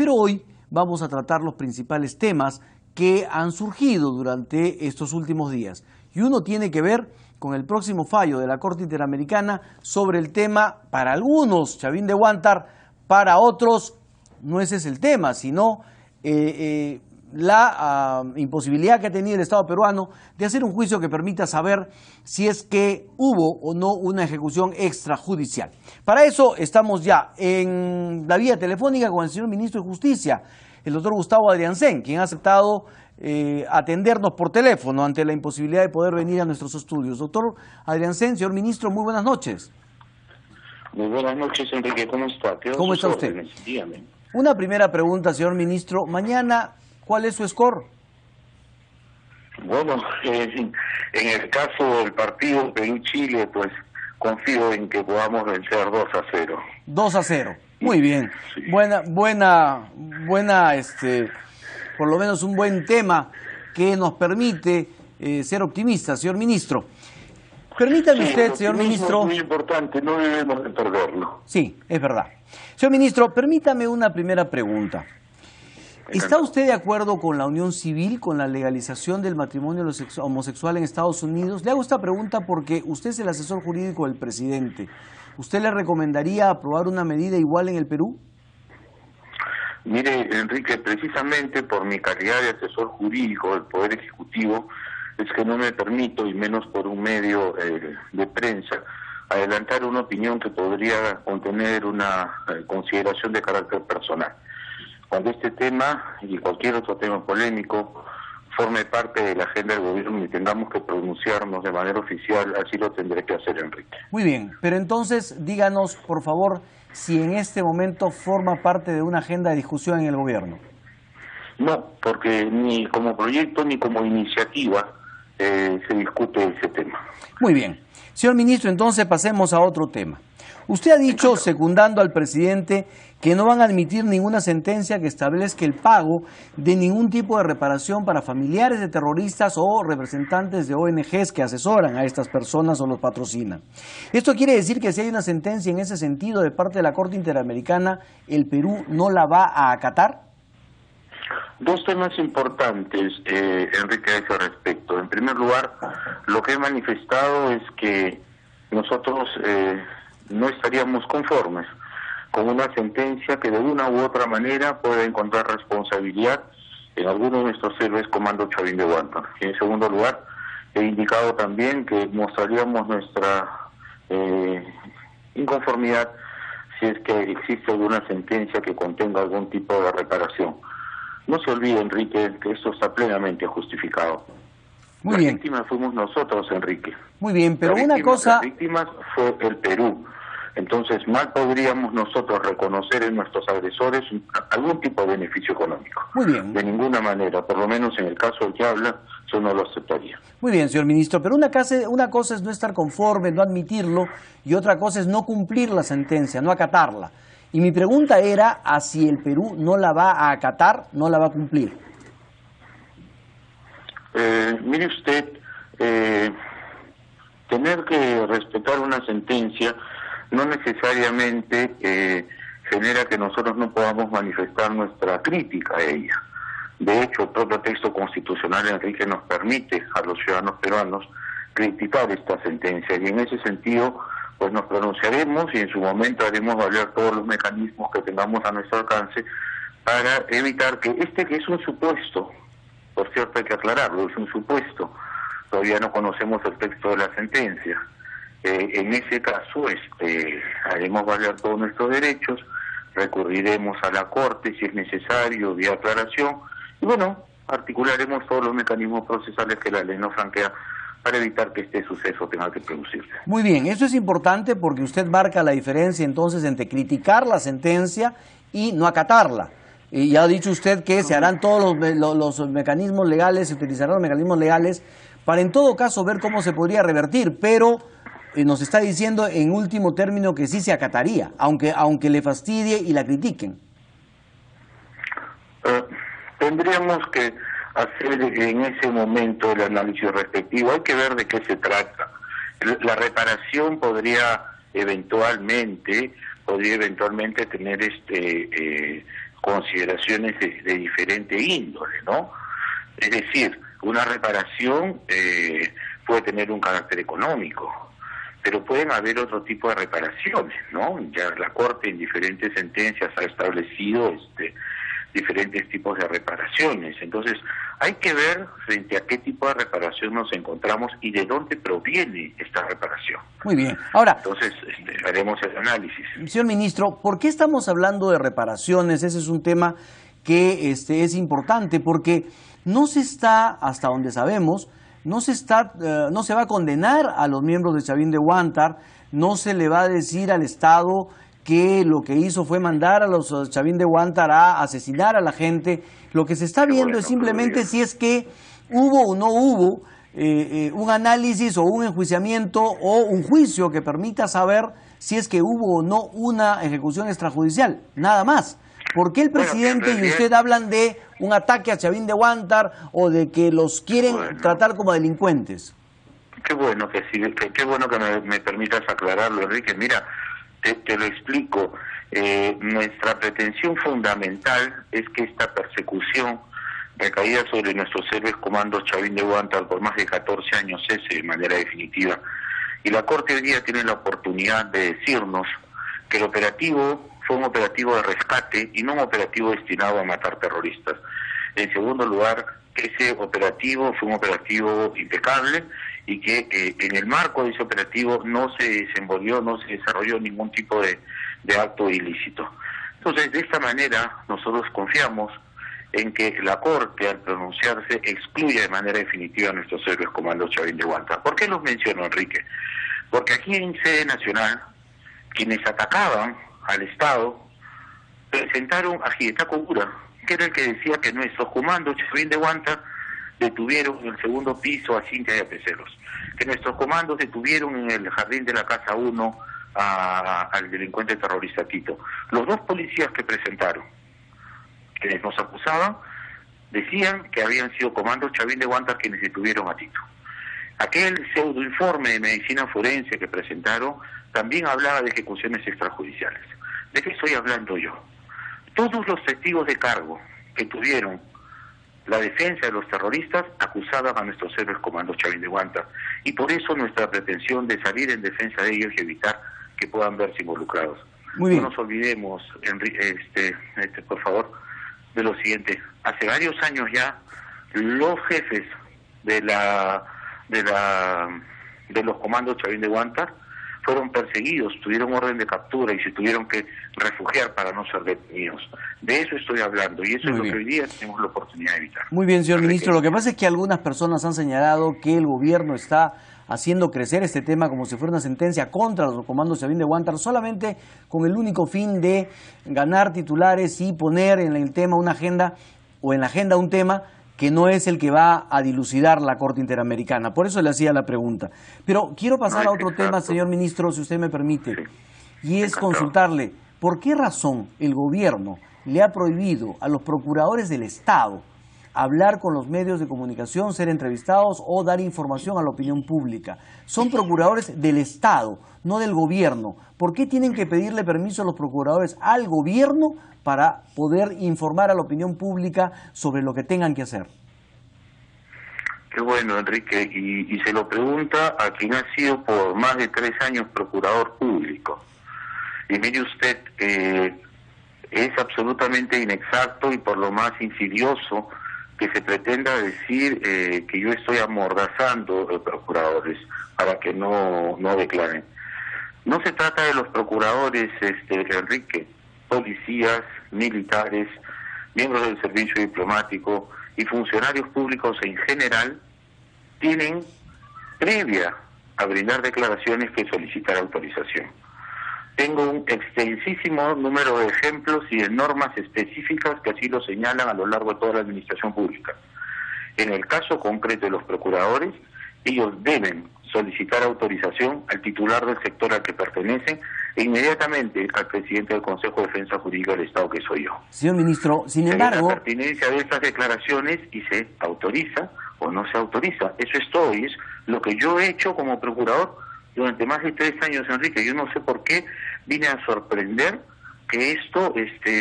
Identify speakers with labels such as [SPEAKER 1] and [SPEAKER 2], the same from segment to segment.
[SPEAKER 1] Pero hoy vamos a tratar los principales temas que han surgido durante estos últimos días. Y uno tiene que ver con el próximo fallo de la Corte Interamericana sobre el tema, para algunos, Chavín de Huántar, para otros, no ese es el tema, sino la imposibilidad que ha tenido el Estado peruano de hacer un juicio que permita saber si es que hubo o no una ejecución extrajudicial. Para eso estamos ya en la vía telefónica con el señor Ministro de Justicia, el doctor Gustavo Adriancén, quien ha aceptado atendernos por teléfono ante la imposibilidad de poder venir a nuestros estudios. Doctor Adriancén, señor Ministro, muy buenas noches.
[SPEAKER 2] Muy buenas noches, Enrique, ¿cómo está?
[SPEAKER 1] ¿Cómo está usted?
[SPEAKER 2] Dígame.
[SPEAKER 1] Una primera pregunta, señor Ministro. Mañana, ¿cuál es su score?
[SPEAKER 2] Bueno, en el caso del partido Perú-Chile, pues confío en que podamos vencer 2-0.
[SPEAKER 1] 2-0, muy bien.
[SPEAKER 2] Sí.
[SPEAKER 1] Buena, por lo menos un buen tema que nos permite ser optimistas, señor Ministro. Permítame usted, señor Ministro.
[SPEAKER 2] Es muy importante, no debemos de perderlo.
[SPEAKER 1] Sí, es verdad. Señor Ministro, permítame una primera pregunta. ¿Está usted de acuerdo con la unión civil, con la legalización del matrimonio homosexual en Estados Unidos? Le hago esta pregunta porque usted es el asesor jurídico del presidente. ¿Usted le recomendaría aprobar una medida igual en el Perú?
[SPEAKER 2] Mire, Enrique, precisamente por mi calidad de asesor jurídico del Poder Ejecutivo, es que no me permito, y menos por un medio de prensa, adelantar una opinión que podría contener una consideración de carácter personal. Cuando este tema y cualquier otro tema polémico forme parte de la agenda del gobierno y tengamos que pronunciarnos de manera oficial, así lo tendré que hacer, Enrique.
[SPEAKER 1] Muy bien, pero entonces díganos, por favor, si en este momento forma parte de una agenda de discusión en el gobierno.
[SPEAKER 2] No, porque ni como proyecto ni como iniciativa se discute ese tema.
[SPEAKER 1] Muy bien. Señor Ministro, entonces pasemos a otro tema. Usted ha dicho, secundando al presidente, que no van a admitir ninguna sentencia que establezca el pago de ningún tipo de reparación para familiares de terroristas o representantes de ONGs que asesoran a estas personas o los patrocinan. ¿Esto quiere decir que si hay una sentencia en ese sentido de parte de la Corte Interamericana, el Perú no la va a acatar?
[SPEAKER 2] Dos temas importantes, Enrique, a ese respecto. En primer lugar, lo que he manifestado es que nosotros no estaríamos conformes con una sentencia que de una u otra manera pueda encontrar responsabilidad en alguno de nuestros héroes comando Chavín de Huántar. Y en segundo lugar, he indicado también que mostraríamos nuestra inconformidad si es que existe alguna sentencia que contenga algún tipo de reparación. No se olvide, Enrique, que esto está plenamente justificado.
[SPEAKER 1] Muy bien.
[SPEAKER 2] Las víctimas fuimos nosotros, Enrique.
[SPEAKER 1] Muy bien, pero una cosa...
[SPEAKER 2] Las víctimas fue el Perú. Entonces, mal podríamos nosotros reconocer en nuestros agresores algún tipo de beneficio económico.
[SPEAKER 1] Muy bien.
[SPEAKER 2] De ninguna manera, por lo menos en el caso del que habla, yo no lo aceptaría.
[SPEAKER 1] Muy bien, señor Ministro, pero una cosa es no estar conforme, no admitirlo, y otra cosa es no cumplir la sentencia, no acatarla. Y mi pregunta era a si el Perú no la va a acatar, no la va a cumplir.
[SPEAKER 2] Mire usted, tener que respetar una sentencia no necesariamente genera que nosotros no podamos manifestar nuestra crítica a ella. De hecho, el propio texto constitucional, Enrique, nos permite a los ciudadanos peruanos criticar esta sentencia, y en ese sentido pues nos pronunciaremos y en su momento haremos valer todos los mecanismos que tengamos a nuestro alcance para evitar que que es un supuesto, por cierto hay que aclararlo, es un supuesto, todavía no conocemos el texto de la sentencia. En ese caso haremos valer todos nuestros derechos, recurriremos a la Corte si es necesario, vía aclaración, y bueno, articularemos todos los mecanismos procesales que la ley nos franquea para evitar que este suceso tenga que producirse. Muy
[SPEAKER 1] bien, eso es importante porque usted marca la diferencia entonces entre criticar la sentencia y no acatarla. Y ya ha dicho usted que se harán todos los mecanismos legales, se utilizarán los mecanismos legales para en todo caso ver cómo se podría revertir, pero nos está diciendo en último término que sí se acataría, aunque le fastidie y la critiquen.
[SPEAKER 2] Tendríamos que hacer en ese momento el análisis respectivo. Hay que ver de qué se trata. La reparación podría eventualmente tener consideraciones de diferente índole, ¿no? Es decir, una reparación puede tener un carácter económico, pero pueden haber otro tipo de reparaciones, ¿no? Ya la Corte en diferentes sentencias ha establecido diferentes tipos de reparaciones. Entonces, hay que ver frente a qué tipo de reparación nos encontramos y de dónde proviene esta reparación.
[SPEAKER 1] Muy bien. Ahora,
[SPEAKER 2] entonces, haremos el análisis.
[SPEAKER 1] Señor ministro, ¿por qué estamos hablando de reparaciones? Ese es un tema que es importante, porque no se está, hasta donde sabemos, no se va a condenar a los miembros de Chavín de Huántar, no se le va a decir al Estado que lo que hizo fue mandar a los Chavín de Huántar a asesinar a la gente. Lo que se está viendo es simplemente si es que hubo o no hubo un análisis o un enjuiciamiento o un juicio que permita saber si es que hubo o no una ejecución extrajudicial, nada más. ¿Por qué el presidente y usted hablan de un ataque a Chavín de Huántar o de que los quieren tratar como delincuentes?
[SPEAKER 2] Qué bueno que qué bueno que me permitas aclararlo, Enrique. Mira, te lo explico. Nuestra pretensión fundamental es que esta persecución recaída sobre nuestros héroes comandos Chavín de Huántar por más de 14 años cese de manera definitiva. Y la Corte hoy día tiene la oportunidad de decirnos que el operativo fue un operativo de rescate y no un operativo destinado a matar terroristas. En segundo lugar, que ese operativo fue un operativo impecable y que en el marco de ese operativo no se desenvolvió, no se desarrolló ningún tipo de acto ilícito. Entonces, de esta manera, nosotros confiamos en que la Corte, al pronunciarse, excluya de manera definitiva a nuestros héroes comandos Chavín de Huántar. ¿Por qué los menciono, Enrique? Porque aquí en sede nacional, quienes atacaban al Estado presentaron a Hidetako Ura, que era el que decía que nuestros comandos Chavín de Huántar detuvieron en el segundo piso a Cintia de Apeceros, que nuestros comandos detuvieron en el jardín de la Casa 1 al delincuente terrorista Tito. Los dos policías que presentaron, quienes nos acusaban, decían que habían sido comandos Chavín de Huántar quienes detuvieron a Tito. Aquel pseudoinforme de medicina forense que presentaron también hablaba de ejecuciones extrajudiciales. ¿De qué estoy hablando yo? Todos los testigos de cargo que tuvieron la defensa de los terroristas acusaban a nuestros héroes comandos Chavín de Huántar, y por eso nuestra pretensión de salir en defensa de ellos y evitar que puedan verse involucrados. Muy bien. No nos olvidemos, por favor, de lo siguiente. Hace varios años ya, los jefes de los comandos Chavín de Huántar fueron perseguidos, tuvieron orden de captura y se tuvieron que refugiar para no ser detenidos. De eso estoy hablando y eso es lo que hoy día tenemos la oportunidad de evitar.
[SPEAKER 1] Muy bien, señor ministro. Lo que pasa es que algunas personas han señalado que el gobierno está haciendo crecer este tema como si fuera una sentencia contra los comandos Chavín de Huántar, solamente con el único fin de ganar titulares y poner en el tema una agenda, o en la agenda un tema que no es el que va a dilucidar la Corte Interamericana. Por eso le hacía la pregunta. Pero quiero pasar a otro tema, señor ministro, si usted me permite, y es consultarle, ¿por qué razón el gobierno le ha prohibido a los procuradores del Estado hablar con los medios de comunicación, ser entrevistados o dar información a la opinión pública? Son procuradores del Estado, no del gobierno. ¿Por qué tienen que pedirle permiso a los procuradores al gobierno para poder informar a la opinión pública sobre lo que tengan que hacer?
[SPEAKER 2] Qué bueno, Enrique, y se lo pregunta a quien ha sido por más de 3 años procurador público. Y mire usted, es absolutamente inexacto y por lo más insidioso que se pretenda decir que yo estoy amordazando a los procuradores para que no declaren. No se trata de los procuradores, Enrique. Policías, militares, miembros del servicio diplomático y funcionarios públicos en general tienen, previa a brindar declaraciones, que solicitar autorización. Tengo un extensísimo número de ejemplos y de normas específicas que así lo señalan a lo largo de toda la administración pública. En el caso concreto de los procuradores, ellos deben solicitar autorización al titular del sector al que pertenecen e inmediatamente al presidente del Consejo de Defensa Jurídica del Estado, que soy yo.
[SPEAKER 1] Señor ministro, sin embargo,
[SPEAKER 2] la pertinencia de estas declaraciones y se autoriza o no se autoriza. Eso es todo y es lo que yo he hecho como procurador durante más de 3 años, Enrique. Yo no sé por qué vine a sorprender que esto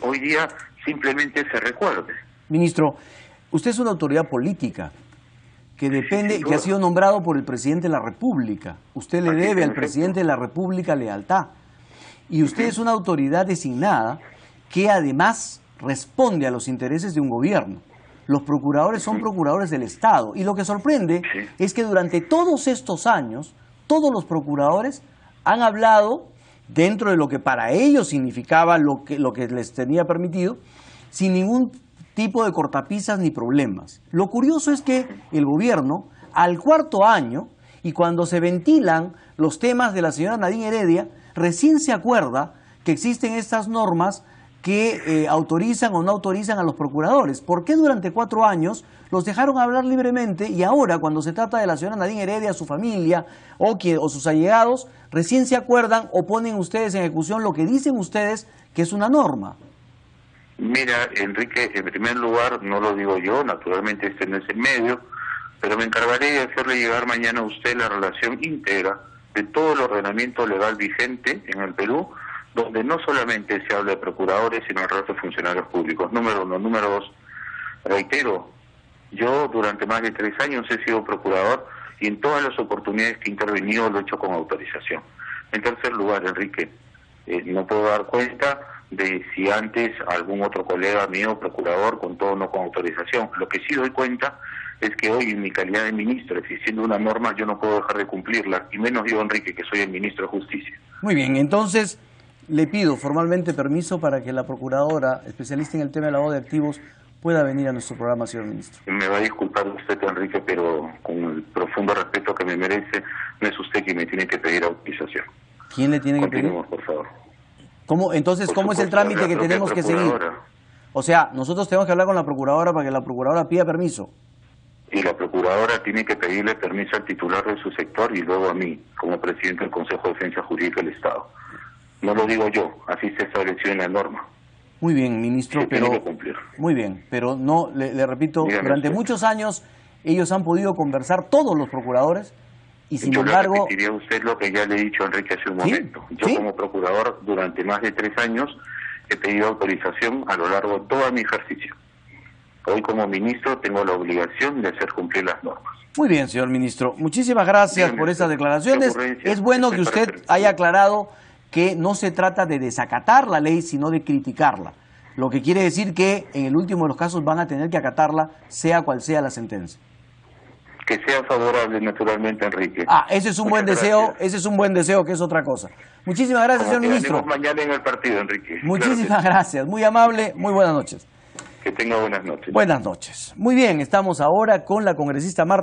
[SPEAKER 2] hoy día simplemente se recuerde.
[SPEAKER 1] Ministro, usted es una autoridad política que depende,
[SPEAKER 2] sin
[SPEAKER 1] que ha
[SPEAKER 2] duda.
[SPEAKER 1] sido nombrado por el presidente de la República. Usted le
[SPEAKER 2] Así es,
[SPEAKER 1] debe
[SPEAKER 2] en
[SPEAKER 1] al
[SPEAKER 2] efecto.
[SPEAKER 1] presidente de la República lealtad. Y usted es una autoridad designada que además responde a los intereses de un gobierno. Los procuradores son procuradores del Estado. Y lo que sorprende
[SPEAKER 2] Sí.
[SPEAKER 1] es que durante todos estos años, todos los procuradores han hablado dentro de lo que para ellos significaba lo que les tenía permitido, sin ningún tipo de cortapisas ni problemas. Lo curioso es que el gobierno, al cuarto año, y cuando se ventilan los temas de la señora Nadine Heredia, recién se acuerda que existen estas normas que autorizan o no autorizan a los procuradores. ¿Por qué durante 4 años los dejaron hablar libremente y ahora, cuando se trata de la señora Nadine Heredia, su familia o sus allegados, recién se acuerdan o ponen ustedes en ejecución lo que dicen ustedes que es una norma?
[SPEAKER 2] Mira, Enrique, en primer lugar, no lo digo yo, naturalmente este no es el medio, pero me encargaré de hacerle llegar mañana a usted la relación íntegra de todo el ordenamiento legal vigente en el Perú, donde no solamente se habla de procuradores, sino el resto de funcionarios públicos. Número uno. Número dos, reitero, yo durante más de 3 años he sido procurador y en todas las oportunidades que he intervenido lo he hecho con autorización. En tercer lugar, Enrique, no puedo dar cuenta de si antes algún otro colega mío, procurador, contó o no con autorización. Lo que sí doy cuenta es que hoy, en mi calidad de ministro, existiendo una norma, yo no puedo dejar de cumplirla, y menos yo, Enrique, que soy el ministro de Justicia.
[SPEAKER 1] Muy bien, entonces le pido formalmente permiso para que la procuradora, especialista en el tema de lavado de activos, pueda venir a nuestro programa, señor ministro.
[SPEAKER 2] Me va a disculpar usted, Enrique, pero con el profundo respeto que me merece, no es usted quien me tiene que pedir autorización.
[SPEAKER 1] ¿Quién le tiene que pedir?
[SPEAKER 2] Continuemos, por favor.
[SPEAKER 1] Entonces,
[SPEAKER 2] Por
[SPEAKER 1] ¿cómo es el
[SPEAKER 2] supuesto,
[SPEAKER 1] trámite
[SPEAKER 2] la
[SPEAKER 1] que
[SPEAKER 2] propia
[SPEAKER 1] tenemos que seguir?
[SPEAKER 2] procuradora.
[SPEAKER 1] O sea, nosotros tenemos que hablar con la procuradora para que la procuradora pida permiso.
[SPEAKER 2] Y la procuradora tiene que pedirle permiso al titular de su sector y luego a mí, como presidente del Consejo de Defensa Jurídica del Estado. No lo digo yo, así se estableció en la norma.
[SPEAKER 1] Muy bien, ministro,
[SPEAKER 2] Se
[SPEAKER 1] pero
[SPEAKER 2] tiene que cumplir.
[SPEAKER 1] muy bien, pero no, le repito,
[SPEAKER 2] Dígame
[SPEAKER 1] durante
[SPEAKER 2] usted.
[SPEAKER 1] muchos años ellos han podido conversar, todos los procuradores, y sin
[SPEAKER 2] Yo
[SPEAKER 1] embargo,
[SPEAKER 2] le repetiría a usted lo que ya le he dicho a Enrique hace un
[SPEAKER 1] ¿Sí?
[SPEAKER 2] momento. Yo
[SPEAKER 1] ¿Sí?
[SPEAKER 2] como procurador durante más de 3 años he pedido autorización a lo largo de todo mi ejercicio. Hoy como ministro tengo la obligación de hacer cumplir las normas.
[SPEAKER 1] muy bien, señor ministro, muchísimas gracias
[SPEAKER 2] Dígame
[SPEAKER 1] por estas
[SPEAKER 2] usted,
[SPEAKER 1] declaraciones.
[SPEAKER 2] ¿qué ocurrencia?
[SPEAKER 1] Es bueno
[SPEAKER 2] Estoy
[SPEAKER 1] que
[SPEAKER 2] para
[SPEAKER 1] usted
[SPEAKER 2] servir.
[SPEAKER 1] haya aclarado que no se trata de desacatar la ley, sino de criticarla. Lo que quiere decir que en el último de los casos van a tener que acatarla, sea cual sea la sentencia.
[SPEAKER 2] Que sea favorable, naturalmente, Enrique.
[SPEAKER 1] Ese es un
[SPEAKER 2] Muchas
[SPEAKER 1] buen deseo,
[SPEAKER 2] gracias.
[SPEAKER 1] ese es un buen deseo, que es otra cosa. Muchísimas gracias,
[SPEAKER 2] Como
[SPEAKER 1] señor
[SPEAKER 2] que
[SPEAKER 1] ministro.
[SPEAKER 2] ganemos mañana en el partido, Enrique.
[SPEAKER 1] Muchísimas
[SPEAKER 2] Claro
[SPEAKER 1] gracias, muy amable, muy buenas noches.
[SPEAKER 2] que tenga buenas noches.
[SPEAKER 1] Buenas noches. Muy bien, estamos ahora con la congresista Marta.